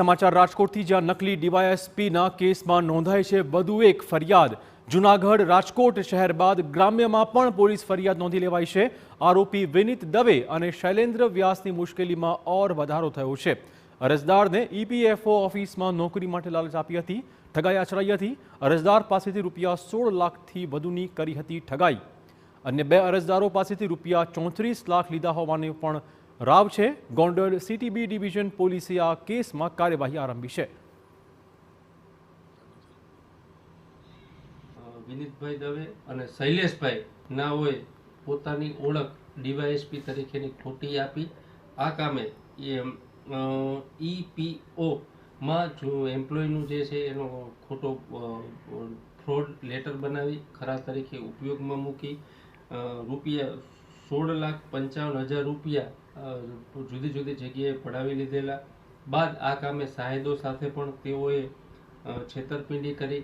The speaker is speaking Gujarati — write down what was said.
સમાચાર રાજકોટથી, જ્યાં નકલી ડીવાયએસપીના કેસમાં નોંધાઈ છે વધુ એક ફરિયાદ। જૂનાગઢ રાજકોટ શહેર બાદ ગ્રામ્યમાં પણ પોલીસ ફરિયાદ નોંધી લેવાઈ છે। આરોપી વિનીત દવે અને શૈલેન્દ્ર વ્યાસની મુશ્કેલીમાં ઓર વધારો થયો છે। અરજદારને ઈપીએફઓ ઓફિસમાં નોકરી માટે લાલચ આપી હતી, ઠગાઈ આચરાઈ હતી। અરજદાર પાસેથી રૂપિયા 16 લાખથી વધુની કરી હતી ઠગાઈ। અન્ય બે અરજદારો પાસેથી રૂપિયા 34 લાખ લીધા હોવાની પણ રાવ છે। ગોંડલ સીટીબી ડિવિઝન પોલીસે આ કેસમાં કાર્યવાહી આરંભી છે। વિનીતભાઈ દવે અને શૈલેષભાઈ નાઓએ પોતાની ઓળખ ડીવાયએસપી તરીકેની ખોટી આપી આ કામે ઈપીઓ માં જો એમ્પ્લોયનું જે છે એનો ખોટો ફ્રોડ લેટર બનાવી ખરા તરીકે ઉપયોગમાં મૂકી રૂપિયા 16,55,000 રૂપિયા જુદી જુદી જગ્યાએ પડાવી લીધેલા। બાદ આ કામે સાહેદો સાથે પણ તેઓએ છેતરપિંડી કરી।